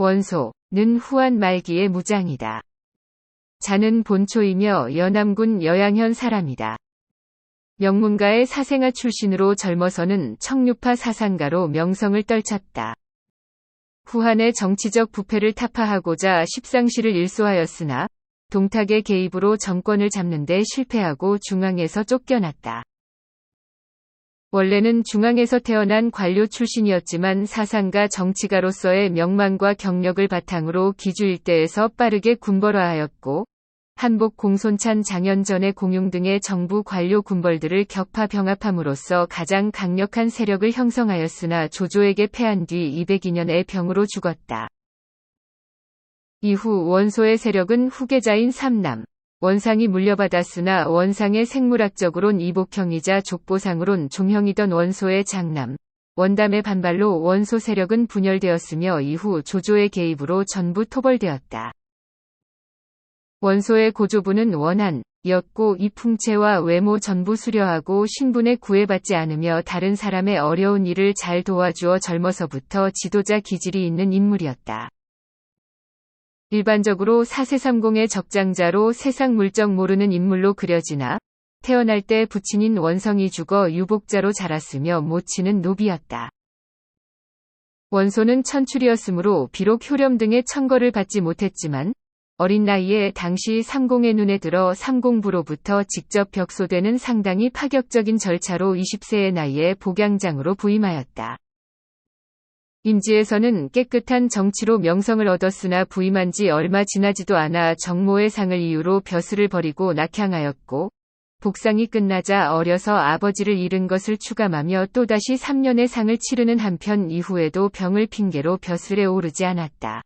원소는 후한 말기의 무장이다. 자는 본초이며 연암군 여양현 사람이다. 명문가의 사생아 출신으로 젊어서는 청류파 사상가로 명성을 떨쳤다. 후한의 정치적 부패를 타파하고자 십상시를 일소하였으나 동탁의 개입으로 정권을 잡는 데 실패하고 중앙에서 쫓겨났다. 원래는 중앙에서 태어난 관료 출신이었지만 사상가 정치가로서의 명망과 경력을 바탕으로 기주 일대에서 빠르게 군벌화하였고 한복 공손찬 장현전의 공용 등의 정부 관료 군벌들을 격파 병합함으로써 가장 강력한 세력을 형성하였으나 조조에게 패한 뒤 202년에 병으로 죽었다. 이후 원소의 세력은 후계자인 삼남, 원상이 물려받았으나 원상의 생물학적으론 이복형이자 족보상으론 종형이던 원소의 장남, 원담의 반발로 원소 세력은 분열되었으며 이후 조조의 개입으로 전부 토벌되었다. 원소의 고조부는 원한이었고 이 풍채와 외모 전부 수려하고 신분에 구애받지 않으며 다른 사람의 어려운 일을 잘 도와주어 젊어서부터 지도자 기질이 있는 인물이었다. 일반적으로 사세삼공의 적장자로 세상 물정 모르는 인물로 그려지나 태어날 때 부친인 원성이 죽어 유복자로 자랐으며 모친은 노비였다. 원소는 천출이었으므로 비록 효렴 등의 천거를 받지 못했지만 어린 나이에 당시 삼공의 눈에 들어 삼공부로부터 직접 벽소되는 상당히 파격적인 절차로 20세의 나이에 복양장으로 부임하였다. 임지에서는 깨끗한 정치로 명성을 얻었으나 부임한 지 얼마 지나지도 않아 정모의 상을 이유로 벼슬을 버리고 낙향하였고 복상이 끝나자 어려서 아버지를 잃은 것을 추감하며 또다시 3년의 상을 치르는 한편 이후에도 병을 핑계로 벼슬에 오르지 않았다.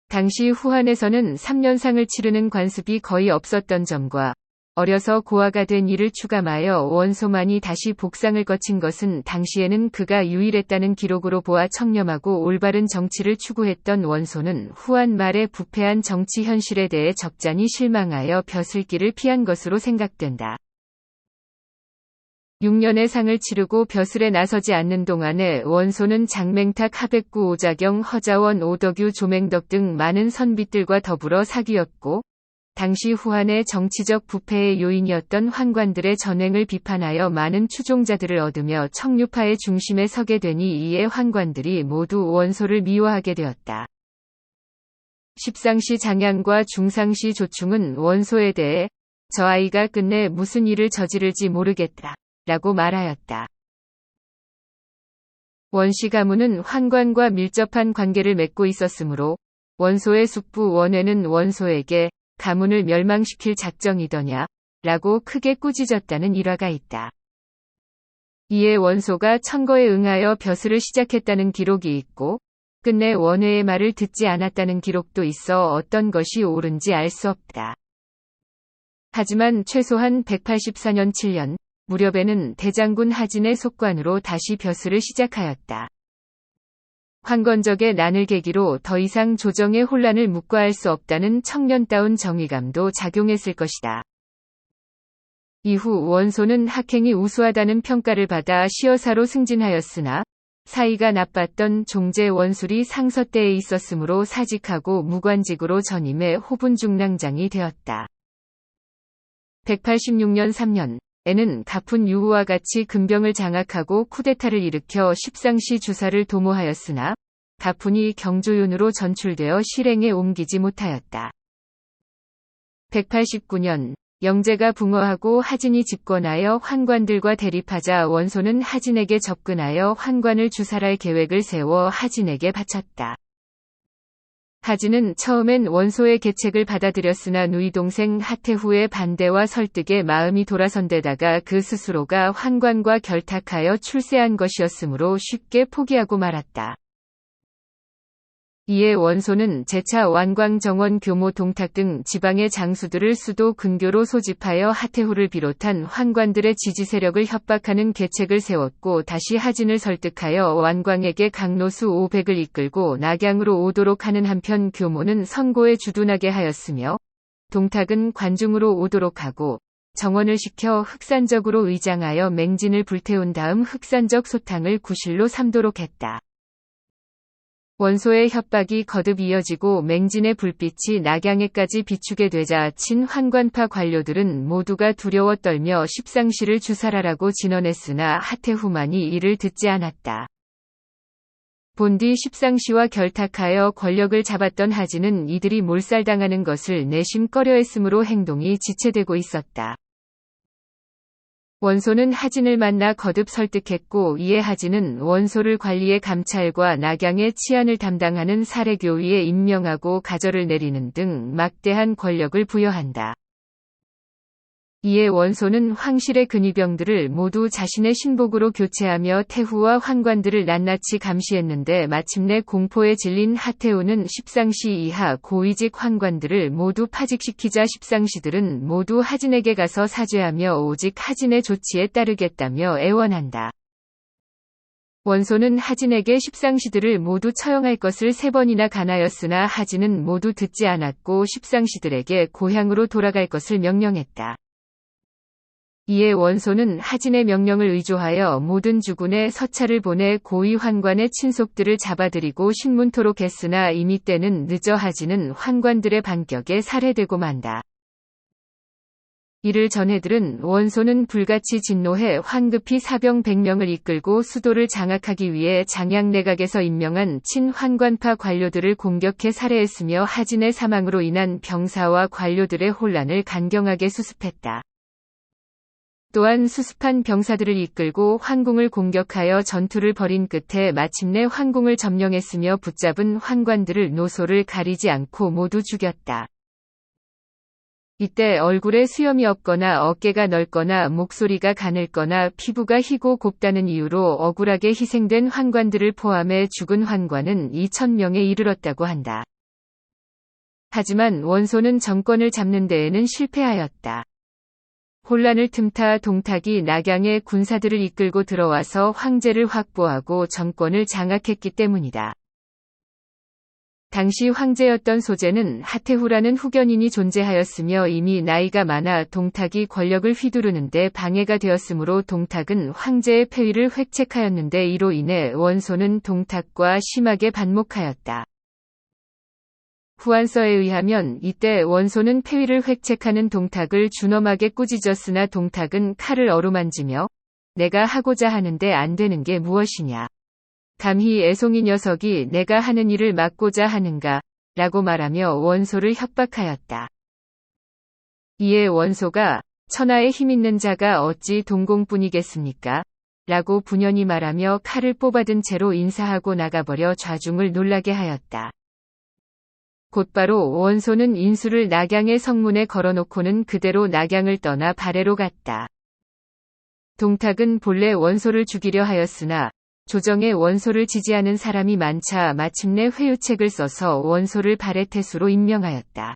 당시 후한에서는 3년상을 치르는 관습이 거의 없었던 점과 어려서 고아가 된 이를 추감하여 원소만이 다시 복상을 거친 것은 당시에는 그가 유일했다는 기록으로 보아 청렴하고 올바른 정치를 추구했던 원소는 후한 말에 부패한 정치 현실에 대해 적잖이 실망하여 벼슬길을 피한 것으로 생각된다. 6년의 상을 치르고 벼슬에 나서지 않는 동안에 원소는 장맹탁 하백구 오자경 허자원 오덕유 조맹덕 등 많은 선비들과 더불어 사귀었고 당시 후한의 정치적 부패의 요인이었던 환관들의 전횡을 비판하여 많은 추종자들을 얻으며 청류파의 중심에 서게 되니 이에 환관들이 모두 원소를 미워하게 되었다. 십상시 장양과 중상시 조충은 원소에 대해 저 아이가 끝내 무슨 일을 저지를지 모르겠다 라고 말하였다. 원씨 가문은 환관과 밀접한 관계를 맺고 있었으므로 원소의 숙부 원회는 원소에게 가문을 멸망시킬 작정이더냐 라고 크게 꾸짖었다는 일화가 있다. 이에 원소가 천거에 응하여 벼슬을 시작했다는 기록이 있고 끝내 원회의 말을 듣지 않았다는 기록도 있어 어떤 것이 옳은지 알 수 없다. 하지만 최소한 184년 7년 무렵에는 대장군 하진의 속관으로 다시 벼슬을 시작하였다. 황건적의 난을 계기로 더 이상 조정의 혼란을 묵과할 수 없다는 청년다운 정의감도 작용했을 것이다. 이후 원소는 학행이 우수하다는 평가를 받아 시여사로 승진하였으나 사이가 나빴던 종제 원술이 상서때에 있었으므로 사직하고 무관직으로 전임해 호분중랑장이 되었다. 186년 3년에는 가푼 유후와 같이 근병을 장악하고 쿠데타를 일으켜 십상시 주사를 도모하였으나 가푼이 경조윤으로 전출되어 실행에 옮기지 못하였다. 189년 영제가 붕어하고 하진이 집권하여 환관들과 대립하자 원소는 하진에게 접근하여 환관을 주살할 계획을 세워 하진에게 바쳤다. 하진은 처음엔 원소의 계책을 받아들였으나 누이 동생 하태후의 반대와 설득에 마음이 돌아선 데다가 그 스스로가 환관과 결탁하여 출세한 것이었으므로 쉽게 포기하고 말았다. 이에 원소는 재차 완광 정원 교모 동탁 등 지방의 장수들을 수도 근교로 소집하여 하태후를 비롯한 환관들의 지지 세력을 협박하는 계책을 세웠고 다시 하진을 설득하여 완광에게 강노수 500을 이끌고 낙양으로 오도록 하는 한편 교모는 선고에 주둔하게 하였으며 동탁은 관중으로 오도록 하고 정원을 시켜 흑산적으로 의장하여 맹진을 불태운 다음 흑산적 소탕을 구실로 삼도록 했다. 원소의 협박이 거듭 이어지고 맹진의 불빛이 낙양에까지 비추게 되자 친환관파 관료들은 모두가 두려워 떨며 십상시를 주살하라고 진언했으나 하태후만이 이를 듣지 않았다. 본디 십상시와 결탁하여 권력을 잡았던 하진은 이들이 몰살당하는 것을 내심 꺼려했으므로 행동이 지체되고 있었다. 원소는 하진을 만나 거듭 설득했고 이에 하진은 원소를 관리의 감찰과 낙양의 치안을 담당하는 사례교위에 임명하고 가절을 내리는 등 막대한 권력을 부여한다. 이에 원소는 황실의 근위병들을 모두 자신의 신복으로 교체하며 태후와 환관들을 낱낱이 감시했는데 마침내 공포에 질린 하태후는 십상시 이하 고위직 환관들을 모두 파직시키자 십상시들은 모두 하진에게 가서 사죄하며 오직 하진의 조치에 따르겠다며 애원한다. 원소는 하진에게 십상시들을 모두 처형할 것을 3번이나 간하였으나 하진은 모두 듣지 않았고 십상시들에게 고향으로 돌아갈 것을 명령했다. 이에 원소는 하진의 명령을 의조하여 모든 주군에 서찰을 보내 고위 환관의 친속들을 잡아들이고 신문토록 했으나 이미 때는 늦어 하진은 환관들의 반격에 살해되고 만다. 이를 전해들은 원소는 불같이 진노해 황급히 사병 100명을 이끌고 수도를 장악하기 위해 장양내각에서 임명한 친환관파 관료들을 공격해 살해했으며 하진의 사망으로 인한 병사와 관료들의 혼란을 간경하게 수습했다. 또한 수습한 병사들을 이끌고 황궁을 공격하여 전투를 벌인 끝에 마침내 황궁을 점령했으며 붙잡은 환관들을 노소를 가리지 않고 모두 죽였다. 이때 얼굴에 수염이 없거나 어깨가 넓거나 목소리가 가늘거나 피부가 희고 곱다는 이유로 억울하게 희생된 환관들을 포함해 죽은 환관은 2000명에 이르렀다고 한다. 하지만 원소는 정권을 잡는 데에는 실패하였다. 혼란을 틈타 동탁이 낙양에 군사들을 이끌고 들어와서 황제를 확보하고 정권을 장악했기 때문이다. 당시 황제였던 소제는 하태후라는 후견인이 존재하였으며 이미 나이가 많아 동탁이 권력을 휘두르는데 방해가 되었으므로 동탁은 황제의 폐위를 획책하였는데 이로 인해 원소는 동탁과 심하게 반목하였다. 후한서에 의하면 이때 원소는 폐위를 획책하는 동탁을 준엄하게 꾸짖었으나 동탁은 칼을 어루만지며 내가 하고자 하는데 안 되는 게 무엇이냐. 감히 애송이 녀석이 내가 하는 일을 막고자 하는가 라고 말하며 원소를 협박하였다. 이에 원소가 천하에 힘있는 자가 어찌 동공뿐이겠습니까? 라고 분연히 말하며 칼을 뽑아든 채로 인사하고 나가버려 좌중을 놀라게 하였다. 곧바로 원소는 인수를 낙양의 성문에 걸어놓고는 그대로 낙양을 떠나 발해로 갔다. 동탁은 본래 원소를 죽이려 하였으나 조정에 원소를 지지하는 사람이 많자 마침내 회유책을 써서 원소를 발해 태수로 임명하였다.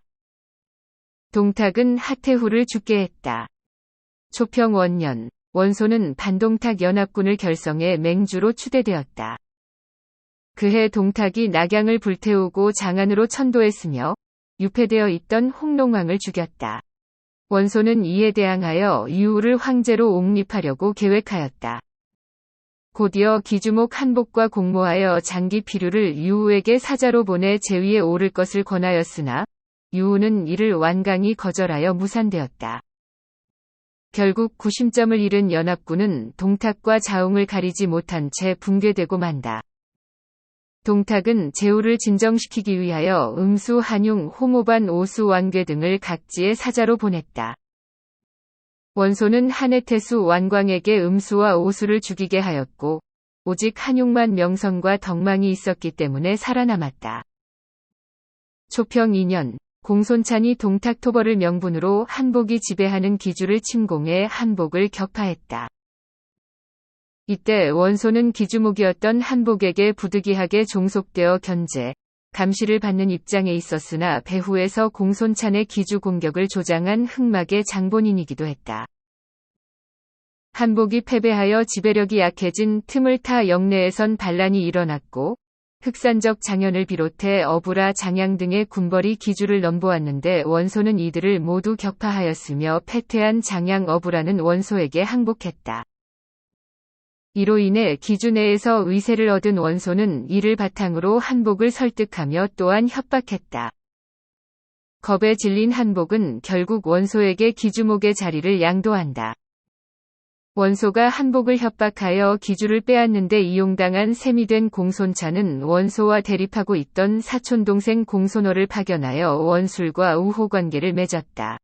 동탁은 하태후를 죽게 했다. 초평 원년, 원소는 반동탁 연합군을 결성해 맹주로 추대되었다. 그해 동탁이 낙양을 불태우고 장안으로 천도했으며 유폐되어 있던 홍롱왕을 죽였다. 원소는 이에 대항하여 유우를 황제로 옹립하려고 계획하였다. 곧이어 기주목 한복과 공모하여 장기 피류를 유우에게 사자로 보내 제위에 오를 것을 권하였으나 유우는 이를 완강히 거절하여 무산되었다. 결국 구심점을 잃은 연합군은 동탁과 자웅을 가리지 못한 채 붕괴되고 만다. 동탁은 제후를 진정시키기 위하여 음수, 한융, 호모반, 오수, 완괴 등을 각지에 사자로 보냈다. 원소는 한해태수 완광에게 음수와 오수를 죽이게 하였고 오직 한융만 명성과 덕망이 있었기 때문에 살아남았다. 초평 2년, 공손찬이 동탁토벌을 명분으로 한복이 지배하는 기주를 침공해 한복을 격파했다. 이때 원소는 기주목이었던 한복에게 부득이하게 종속되어 견제, 감시를 받는 입장에 있었으나 배후에서 공손찬의 기주 공격을 조장한 흑막의 장본인이기도 했다. 한복이 패배하여 지배력이 약해진 틈을 타 영내에선 반란이 일어났고 흑산적 장현을 비롯해 어부라 장양 등의 군벌이 기주를 넘보았는데 원소는 이들을 모두 격파하였으며 패퇴한 장양 어부라는 원소에게 항복했다. 이로 인해 기주 내에서 위세를 얻은 원소는 이를 바탕으로 한복을 설득하며 또한 협박했다. 겁에 질린 한복은 결국 원소에게 기주목의 자리를 양도한다. 원소가 한복을 협박하여 기주를 빼앗는데 이용당한 셈이 된 공손찬은 원소와 대립하고 있던 사촌동생 공손호를 파견하여 원술과 우호관계를 맺었다.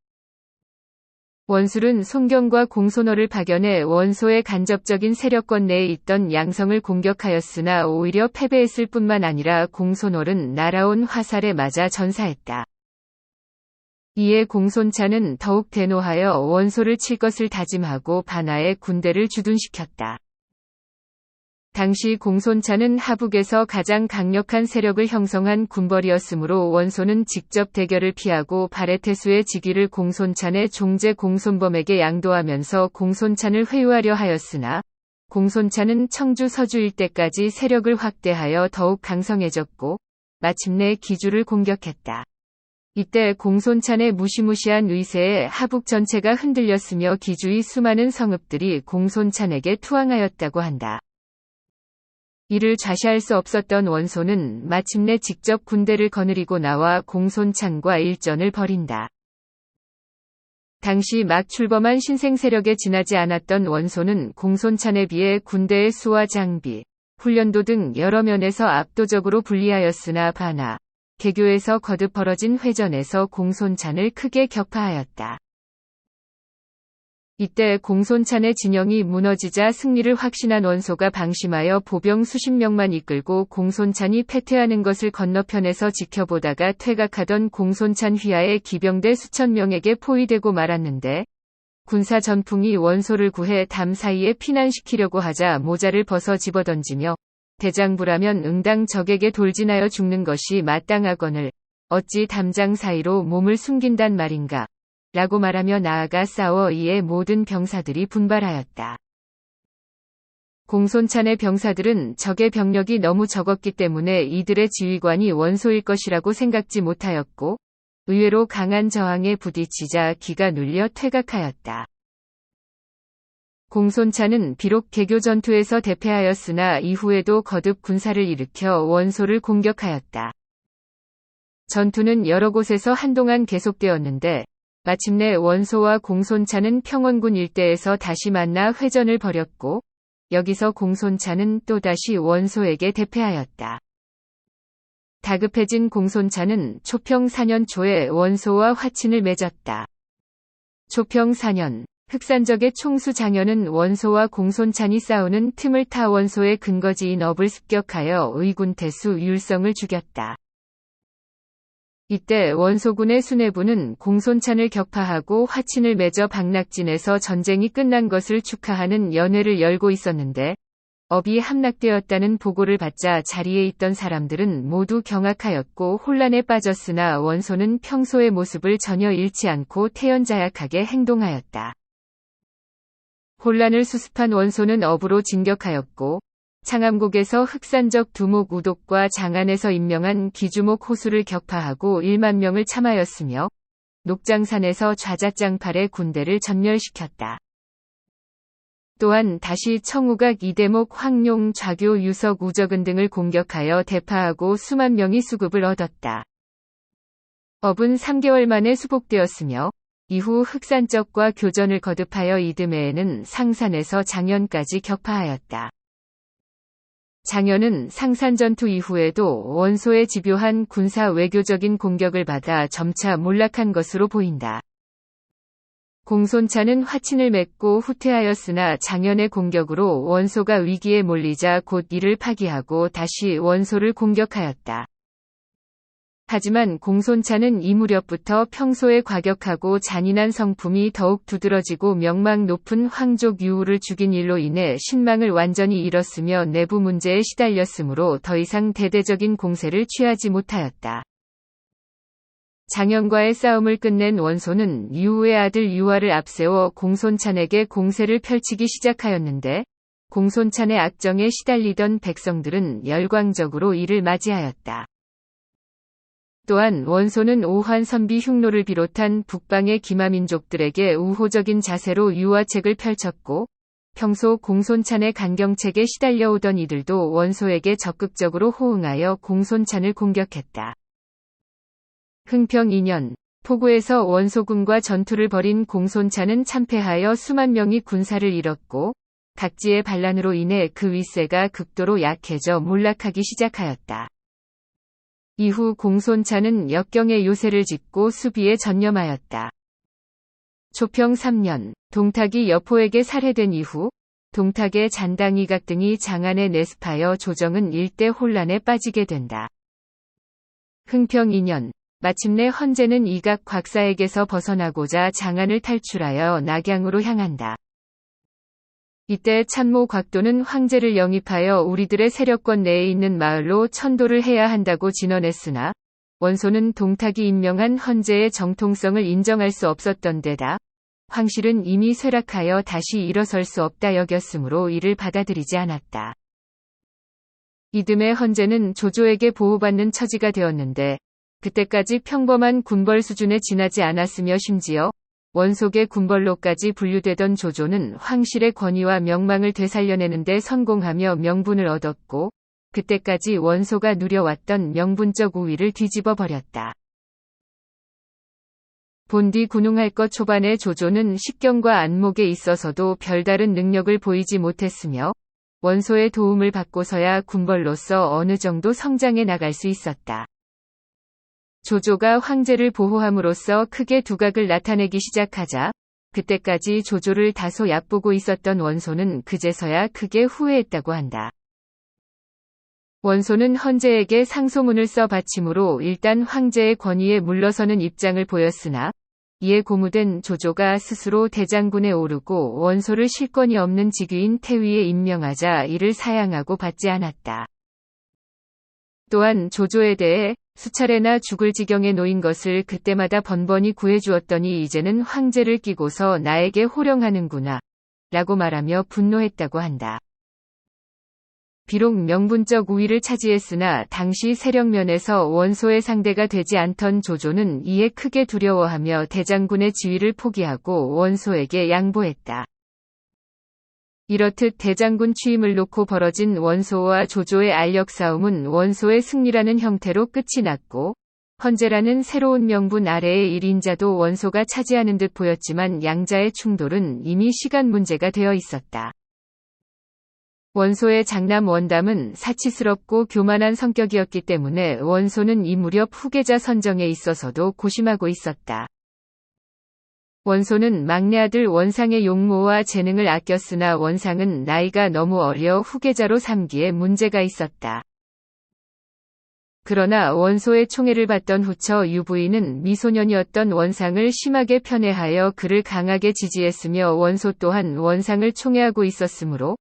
원술은 송경과 공손호를 파견해 원소의 간접적인 세력권 내에 있던 양성을 공격하였으나 오히려 패배했을 뿐만 아니라 공손호는 날아온 화살에 맞아 전사했다. 이에 공손찬은 더욱 대노하여 원소를 칠 것을 다짐하고 반하에 군대를 주둔시켰다. 당시 공손찬은 하북에서 가장 강력한 세력을 형성한 군벌이었으므로 원소는 직접 대결을 피하고 바레테수의 직위를 공손찬의 종제 공손범에게 양도하면서 공손찬을 회유하려 하였으나 공손찬은 청주 서주 일대까지 세력을 확대하여 더욱 강성해졌고 마침내 기주를 공격했다. 이때 공손찬의 무시무시한 위세에 하북 전체가 흔들렸으며 기주의 수많은 성읍들이 공손찬에게 투항하였다고 한다. 이를 좌시할 수 없었던 원소는 마침내 직접 군대를 거느리고 나와 공손찬과 일전을 벌인다. 당시 막 출범한 신생 세력에 지나지 않았던 원소는 공손찬에 비해 군대의 수와 장비, 훈련도 등 여러 면에서 압도적으로 불리하였으나 반하, 개교에서 거듭 벌어진 회전에서 공손찬을 크게 격파하였다. 이때 공손찬의 진영이 무너지자 승리를 확신한 원소가 방심하여 보병 수십 명만 이끌고 공손찬이 패퇴하는 것을 건너편에서 지켜보다가 퇴각하던 공손찬 휘하의 기병대 수천 명에게 포위되고 말았는데 군사 전풍이 원소를 구해 담 사이에 피난시키려고 하자 모자를 벗어 집어던지며 대장부라면 응당 적에게 돌진하여 죽는 것이 마땅하거늘 어찌 담장 사이로 몸을 숨긴단 말인가 라고 말하며 나아가 싸워 이에 모든 병사들이 분발하였다. 공손찬의 병사들은 적의 병력이 너무 적었기 때문에 이들의 지휘관이 원소일 것이라고 생각지 못하였고 의외로 강한 저항에 부딪히자 기가 눌려 퇴각하였다. 공손찬은 비록 개교 전투에서 대패하였으나 이후에도 거듭 군사를 일으켜 원소를 공격하였다. 전투는 여러 곳에서 한동안 계속되었는데 마침내 원소와 공손찬은 평원군 일대에서 다시 만나 회전을 벌였고 여기서 공손찬은 또다시 원소에게 대패하였다. 다급해진 공손찬은 초평 4년 초에 원소와 화친을 맺었다. 초평 4년 흑산적의 총수 장현은 원소와 공손찬이 싸우는 틈을 타 원소의 근거지인 업을 습격하여 의군태수 율성을 죽였다. 이때 원소군의 수뇌부는 공손찬을 격파하고 화친을 맺어 박낙진에서 전쟁이 끝난 것을 축하하는 연회를 열고 있었는데 업이 함락되었다는 보고를 받자 자리에 있던 사람들은 모두 경악하였고 혼란에 빠졌으나 원소는 평소의 모습을 전혀 잃지 않고 태연자약하게 행동하였다. 혼란을 수습한 원소는 업으로 진격하였고 창암곡에서 흑산적 두목 우독과 장안에서 임명한 기주목 호수를 격파하고 1만 명을 참하였으며 녹장산에서 좌자짱팔의 군대를 전멸시켰다. 또한 다시 청우각 이대목 황룡 좌교 유석 우적은 등을 공격하여 대파하고 수만 명이 수급을 얻었다. 업은 3개월 만에 수복되었으며 이후 흑산적과 교전을 거듭하여 이듬해에는 상산에서 장현까지 격파하였다. 장현은 상산전투 이후에도 원소의 집요한 군사 외교적인 공격을 받아 점차 몰락한 것으로 보인다. 공손찬은 화친을 맺고 후퇴하였으나 장현의 공격으로 원소가 위기에 몰리자 곧 이를 파기하고 다시 원소를 공격하였다. 하지만 공손찬은 이 무렵부터 평소에 과격하고 잔인한 성품이 더욱 두드러지고 명망 높은 황족 유우를 죽인 일로 인해 신망을 완전히 잃었으며 내부 문제에 시달렸으므로 더 이상 대대적인 공세를 취하지 못하였다. 장현과의 싸움을 끝낸 원소는 유우의 아들 유화를 앞세워 공손찬에게 공세를 펼치기 시작하였는데 공손찬의 악정에 시달리던 백성들은 열광적으로 이를 맞이하였다. 또한 원소는 오환 선비 흉노를 비롯한 북방의 기마민족들에게 우호적인 자세로 유화책을 펼쳤고 평소 공손찬의 강경책에 시달려오던 이들도 원소에게 적극적으로 호응하여 공손찬을 공격했다. 흥평 2년, 포구에서 원소군과 전투를 벌인 공손찬은 참패하여 수만 명이 군사를 잃었고 각지의 반란으로 인해 그 윗세가 극도로 약해져 몰락하기 시작하였다. 이후 공손찬은 역경의 요새를 짓고 수비에 전념하였다. 초평 3년, 동탁이 여포에게 살해된 이후 동탁의 잔당이각 등이 장안에 내습하여 조정은 일대 혼란에 빠지게 된다. 흥평 2년, 마침내 헌제는 이각 곽사에게서 벗어나고자 장안을 탈출하여 낙양으로 향한다. 이때 참모 곽도는 황제를 영입하여 우리들의 세력권 내에 있는 마을로 천도를 해야 한다고 진언했으나 원소는 동탁이 임명한 헌제의 정통성을 인정할 수 없었던 데다 황실은 이미 쇠락하여 다시 일어설 수 없다 여겼으므로 이를 받아들이지 않았다. 이듬해 헌제는 조조에게 보호받는 처지가 되었는데 그때까지 평범한 군벌 수준에 지나지 않았으며 심지어 원속의 군벌로까지 분류되던 조조는 황실의 권위와 명망을 되살려내는 데 성공하며 명분을 얻었고 그때까지 원소가 누려왔던 명분적 우위를 뒤집어 버렸다. 본디 군웅할 것 초반의 조조는 식경과 안목에 있어서도 별다른 능력을 보이지 못했으며 원소의 도움을 받고서야 군벌로서 어느 정도 성장해 나갈 수 있었다. 조조가 황제를 보호함으로써 크게 두각을 나타내기 시작하자 그때까지 조조를 다소 얕보고 있었던 원소는 그제서야 크게 후회했다고 한다. 원소는 헌제에게 상소문을 써 바침으로 일단 황제의 권위에 물러서는 입장을 보였으나 이에 고무된 조조가 스스로 대장군에 오르고 원소를 실권이 없는 직위인 태위에 임명하자 이를 사양하고 받지 않았다. 또한 조조에 대해 수차례나 죽을 지경에 놓인 것을 그때마다 번번이 구해주었더니 이제는 황제를 끼고서 나에게 호령하는구나 라고 말하며 분노했다고 한다. 비록 명분적 우위를 차지했으나 당시 세력면에서 원소의 상대가 되지 않던 조조는 이에 크게 두려워하며 대장군의 지위를 포기하고 원소에게 양보했다. 이렇듯 대장군 취임을 놓고 벌어진 원소와 조조의 알력 싸움은 원소의 승리라는 형태로 끝이 났고 헌제라는 새로운 명분 아래의 1인자도 원소가 차지하는 듯 보였지만 양자의 충돌은 이미 시간 문제가 되어 있었다. 원소의 장남 원담은 사치스럽고 교만한 성격이었기 때문에 원소는 이 무렵 후계자 선정에 있어서도 고심하고 있었다. 원소는 막내 아들 원상의 용모와 재능을 아꼈으나 원상은 나이가 너무 어려 후계자로 삼기에 문제가 있었다. 그러나 원소의 총애를 받던 후처 유부인은 미소년이었던 원상을 심하게 편애하여 그를 강하게 지지했으며 원소 또한 원상을 총애하고 있었으므로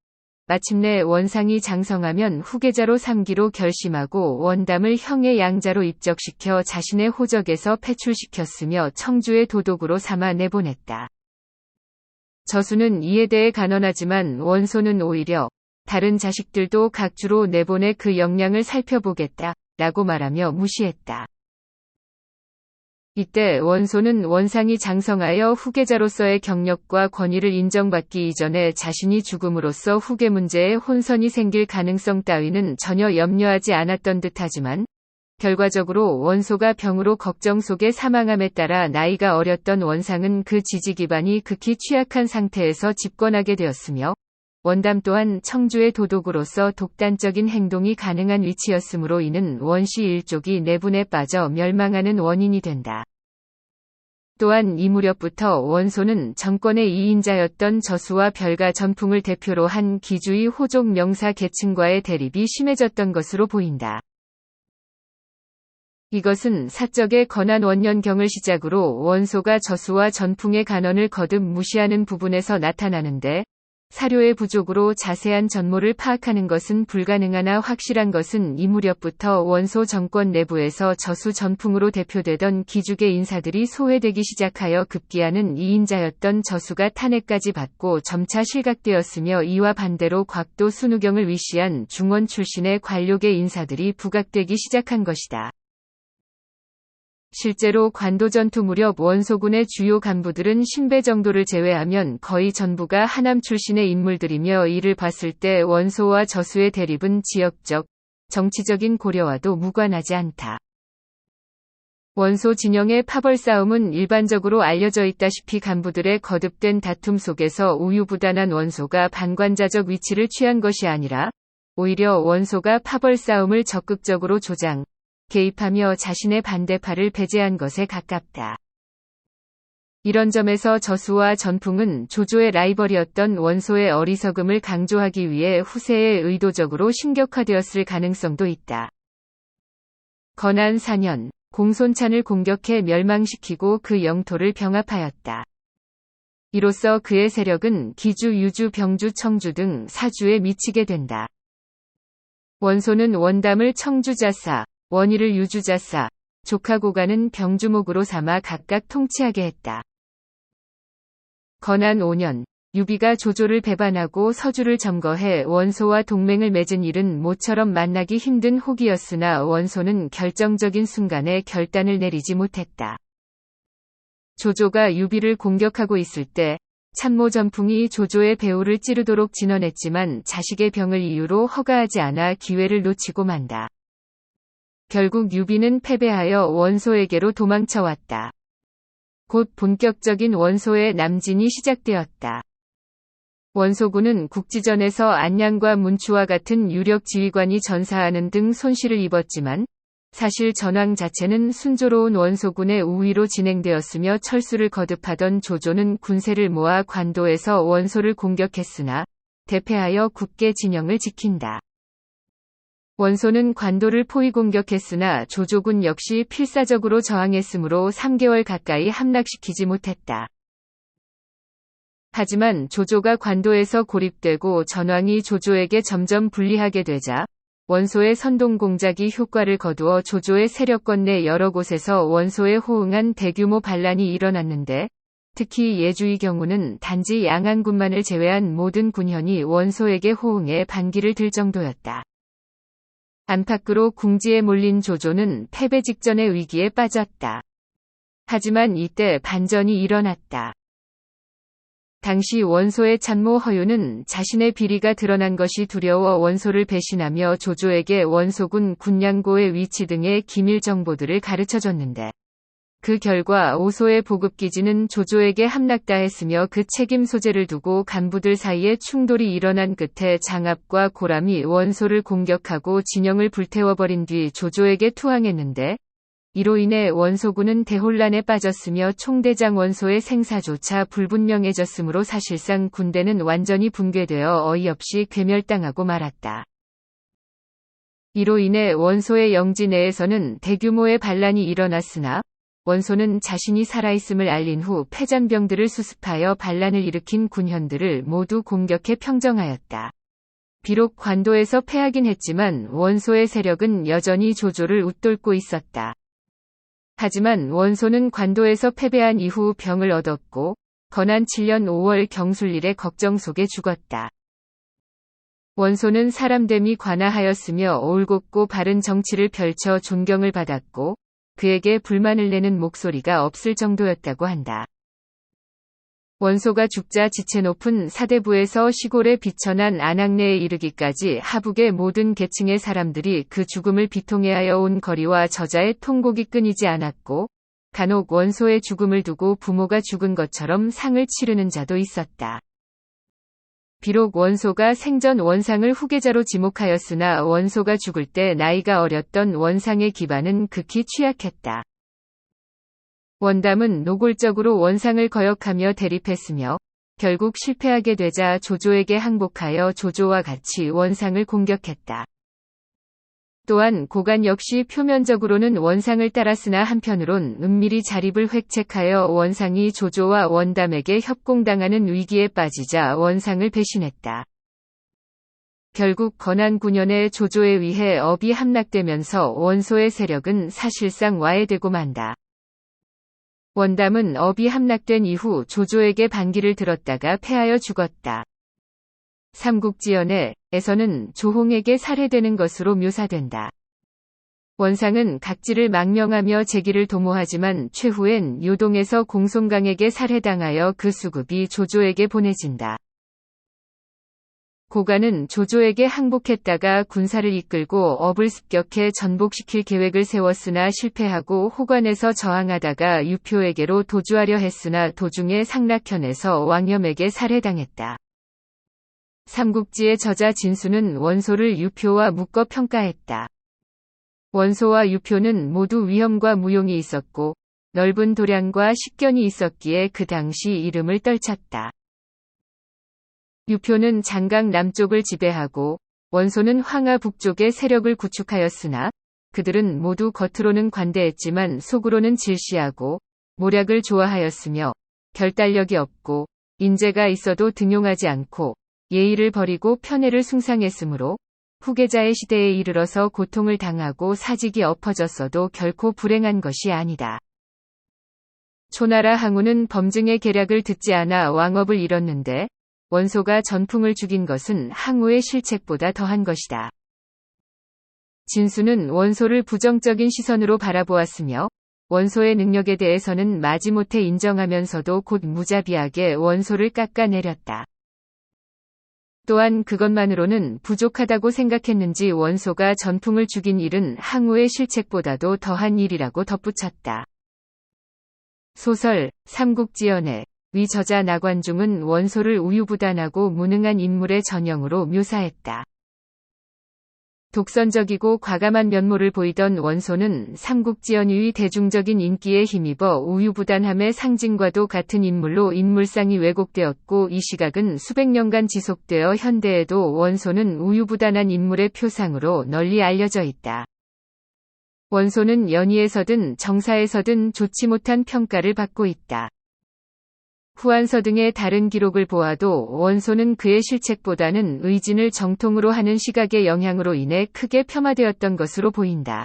마침내 원상이 장성하면 후계자로 삼기로 결심하고 원담을 형의 양자로 입적시켜 자신의 호적에서 패출시켰으며 청주의 도독으로 삼아 내보냈다. 저수는 이에 대해 간언하지만 원소는 오히려 다른 자식들도 각주로 내보내 그 역량을 살펴보겠다 라고 말하며 무시했다. 이때 원소는 원상이 장성하여 후계자로서의 경력과 권위를 인정받기 이전에 자신이 죽음으로써 후계 문제에 혼선이 생길 가능성 따위는 전혀 염려하지 않았던 듯하지만 결과적으로 원소가 병으로 걱정 속에 사망함에 따라 나이가 어렸던 원상은 그 지지 기반이 극히 취약한 상태에서 집권하게 되었으며 원담 또한 청주의 도독으로서 독단적인 행동이 가능한 위치였으므로 이는 원시 일족이 내분에 빠져 멸망하는 원인이 된다. 또한 이 무렵부터 원소는 정권의 2인자였던 저수와 별가 전풍을 대표로 한 기주의 호족 명사 계층과의 대립이 심해졌던 것으로 보인다. 이것은 사적의 건한 원년경을 시작으로 원소가 저수와 전풍의 간언을 거듭 무시하는 부분에서 나타나는데 사료의 부족으로 자세한 전모를 파악하는 것은 불가능하나 확실한 것은 이 무렵부터 원소 정권 내부에서 저수 전풍으로 대표되던 기죽의 인사들이 소외되기 시작하여 급기야는 2인자였던 저수가 탄핵까지 받고 점차 실각되었으며 이와 반대로 곽도 순우경을 위시한 중원 출신의 관록의 인사들이 부각되기 시작한 것이다. 실제로 관도 전투 무렵 원소군의 주요 간부들은 신배 정도를 제외하면 거의 전부가 하남 출신의 인물들이며 이를 봤을 때 원소와 저수의 대립은 지역적, 정치적인 고려와도 무관하지 않다. 원소 진영의 파벌 싸움은 일반적으로 알려져 있다시피 간부들의 거듭된 다툼 속에서 우유부단한 원소가 방관자적 위치를 취한 것이 아니라 오히려 원소가 파벌 싸움을 적극적으로 조장, 개입하며 자신의 반대파를 배제한 것에 가깝다. 이런 점에서 저수와 전풍은 조조의 라이벌이었던 원소의 어리석음을 강조하기 위해 후세에 의도적으로 신격화되었을 가능성도 있다. 건안 4년, 공손찬을 공격해 멸망시키고 그 영토를 병합하였다. 이로써 그의 세력은 기주, 유주, 병주, 청주 등 사주에 미치게 된다. 원소는 원담을 청주자사, 원희를 유주자사, 조카고가는 병주목으로 삼아 각각 통치하게 했다. 건안 5년, 유비가 조조를 배반하고 서주를 점거해 원소와 동맹을 맺은 일은 모처럼 만나기 힘든 혹이었으나 원소는 결정적인 순간에 결단을 내리지 못했다. 조조가 유비를 공격하고 있을 때 참모 전풍이 조조의 배후를 찌르도록 진언했지만 자식의 병을 이유로 허가하지 않아 기회를 놓치고 만다. 결국 유비는 패배하여 원소에게로 도망쳐왔다. 곧 본격적인 원소의 남진이 시작되었다. 원소군은 국지전에서 안양과 문추와 같은 유력 지휘관이 전사하는 등 손실을 입었지만 사실 전황 자체는 순조로운 원소군의 우위로 진행되었으며 철수를 거듭하던 조조는 군세를 모아 관도에서 원소를 공격했으나 대패하여 굳게 진영을 지킨다. 원소는 관도를 포위 공격했으나 조조군 역시 필사적으로 저항했으므로 3개월 가까이 함락시키지 못했다. 하지만 조조가 관도에서 고립되고 전황이 조조에게 점점 불리하게 되자 원소의 선동공작이 효과를 거두어 조조의 세력권 내 여러 곳에서 원소에 호응한 대규모 반란이 일어났는데 특히 예주의 경우는 단지 양안군만을 제외한 모든 군현이 원소에게 호응해 반기를 들 정도였다. 안팎으로 궁지에 몰린 조조는 패배 직전의 위기에 빠졌다. 하지만 이때 반전이 일어났다. 당시 원소의 참모 허유는 자신의 비리가 드러난 것이 두려워 원소를 배신하며 조조에게 원소군 군량고의 위치 등의 기밀 정보들을 가르쳐줬는데 그 결과 오소의 보급기지는 조조에게 함락당했으며 그 책임 소재를 두고 간부들 사이에 충돌이 일어난 끝에 장압과 고람이 원소를 공격하고 진영을 불태워버린 뒤 조조에게 투항했는데 이로 인해 원소군은 대혼란에 빠졌으며 총대장 원소의 생사조차 불분명해졌으므로 사실상 군대는 완전히 붕괴되어 어이없이 괴멸당하고 말았다. 이로 인해 원소의 영지 내에서는 대규모의 반란이 일어났으나 원소는 자신이 살아있음을 알린 후 패잔병들을 수습하여 반란을 일으킨 군현들을 모두 공격해 평정하였다. 비록 관도에서 패하긴 했지만 원소의 세력은 여전히 조조를 웃돌고 있었다. 하지만 원소는 관도에서 패배한 이후 병을 얻었고 건안 7년 5월 경술일의 걱정 속에 죽었다. 원소는 사람됨이 관아하였으며 올곧고 바른 정치를 펼쳐 존경을 받았고 그에게 불만을 내는 목소리가 없을 정도였다고 한다. 원소가 죽자 지체 높은 사대부에서 시골에 비천한 안악내에 이르기까지 하북의 모든 계층의 사람들이 그 죽음을 비통해하여 온 거리와 저자의 통곡이 끊이지 않았고 간혹 원소의 죽음을 두고 부모가 죽은 것처럼 상을 치르는 자도 있었다. 비록 원소가 생전 원상을 후계자로 지목하였으나 원소가 죽을 때 나이가 어렸던 원상의 기반은 극히 취약했다. 원담은 노골적으로 원상을 거역하며 대립했으며 결국 실패하게 되자 조조에게 항복하여 조조와 같이 원상을 공격했다. 또한 고간 역시 표면적으로는 원상을 따랐으나 한편으론 은밀히 자립을 획책하여 원상이 조조와 원담에게 협공당하는 위기에 빠지자 원상을 배신했다. 결국 건안 9년에 조조에 의해 업이 함락되면서 원소의 세력은 사실상 와해되고 만다. 원담은 업이 함락된 이후 조조에게 반기를 들었다가 패하여 죽었다. 삼국지연에서는 조홍에게 살해되는 것으로 묘사된다. 원상은 각지를 망명하며 재기를 도모하지만 최후엔 요동에서 공손강에게 살해당하여 그 수급이 조조에게 보내진다. 고간은 조조에게 항복했다가 군사를 이끌고 업을 습격해 전복시킬 계획을 세웠으나 실패하고 호관에서 저항하다가 유표에게로 도주하려 했으나 도중에 상락현에서 왕염에게 살해당했다. 삼국지의 저자 진수는 원소를 유표와 묶어 평가했다. 원소와 유표는 모두 위엄과 무용이 있었고 넓은 도량과 식견이 있었기에 그 당시 이름을 떨쳤다. 유표는 장강 남쪽을 지배하고 원소는 황하 북쪽에 세력을 구축하였으나 그들은 모두 겉으로는 관대했지만 속으로는 질시하고 모략을 좋아하였으며 결단력이 없고 인재가 있어도 등용하지 않고 예의를 버리고 편애를 숭상했으므로 후계자의 시대에 이르러서 고통을 당하고 사직이 엎어졌어도 결코 불행한 것이 아니다. 초나라 항우는 범증의 계략을 듣지 않아 왕업을 잃었는데 원소가 전풍을 죽인 것은 항우의 실책보다 더한 것이다. 진수는 원소를 부정적인 시선으로 바라보았으며 원소의 능력에 대해서는 마지못해 인정하면서도 곧 무자비하게 원소를 깎아내렸다. 또한 그것만으로는 부족하다고 생각했는지 원소가 전풍을 죽인 일은 항우의 실책보다도 더한 일이라고 덧붙였다. 소설 삼국지연의 위 저자 나관중은 원소를 우유부단하고 무능한 인물의 전형으로 묘사했다. 독선적이고 과감한 면모를 보이던 원소는 삼국지연의 대중적인 인기에 힘입어 우유부단함의 상징과도 같은 인물로 인물상이 왜곡되었고 이 시각은 수백 년간 지속되어 현대에도 원소는 우유부단한 인물의 표상으로 널리 알려져 있다. 원소는 연의에서든 정사에서든 좋지 못한 평가를 받고 있다. 후한서 등의 다른 기록을 보아도 원소는 그의 실책보다는 의진을 정통으로 하는 시각의 영향으로 인해 크게 폄하되었던 것으로 보인다.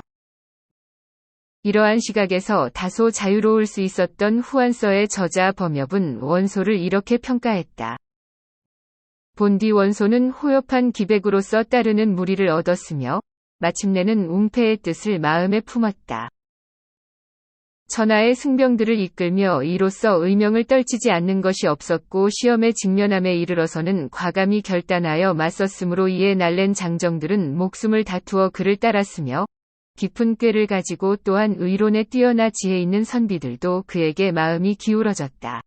이러한 시각에서 다소 자유로울 수 있었던 후한서의 저자 범엽은 원소를 이렇게 평가했다. 본디 원소는 호협한 기백으로서 따르는 무리를 얻었으며 마침내는 웅패의 뜻을 마음에 품었다. 천하의 승병들을 이끌며 이로써 의명을 떨치지 않는 것이 없었고 시험에 직면함에 이르러서는 과감히 결단하여 맞섰으므로 이에 날랜 장정들은 목숨을 다투어 그를 따랐으며 깊은 꾀를 가지고 또한 의론에 뛰어나 지혜 있는 선비들도 그에게 마음이 기울어졌다.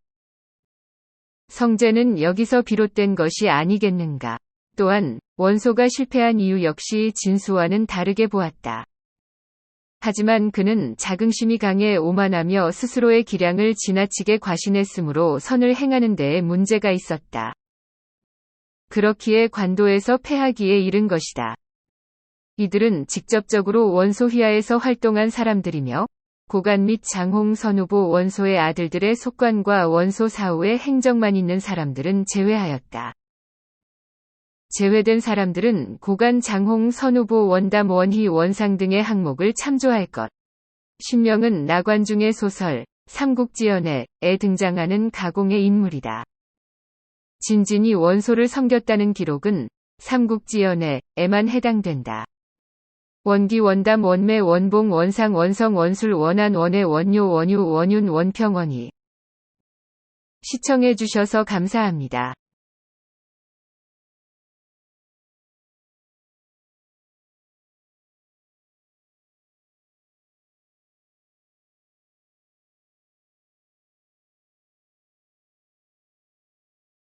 성제는 여기서 비롯된 것이 아니겠는가. 또한 원소가 실패한 이유 역시 진수와는 다르게 보았다. 하지만 그는 자긍심이 강해 오만하며 스스로의 기량을 지나치게 과신했으므로 선을 행하는 데에 문제가 있었다. 그렇기에 관도에서 패하기에 이른 것이다. 이들은 직접적으로 원소 휘하에서 활동한 사람들이며 고간 및 장홍 선후보 원소의 아들들의 속관과 원소 사후의 행적만 있는 사람들은 제외하였다. 제외된 사람들은 고간 장홍 선후보 원담 원희 원상 등의 항목을 참조할 것. 신명은 나관중의 소설 삼국지연에 등장하는 가공의 인물이다. 진진이 원소를 섬겼다는 기록은 삼국지연에만 해당된다. 원기 원담 원매 원봉 원상 원성 원술 원안 원해 원요 원유 원윤 원평 원희. 시청해 주셔서 감사합니다.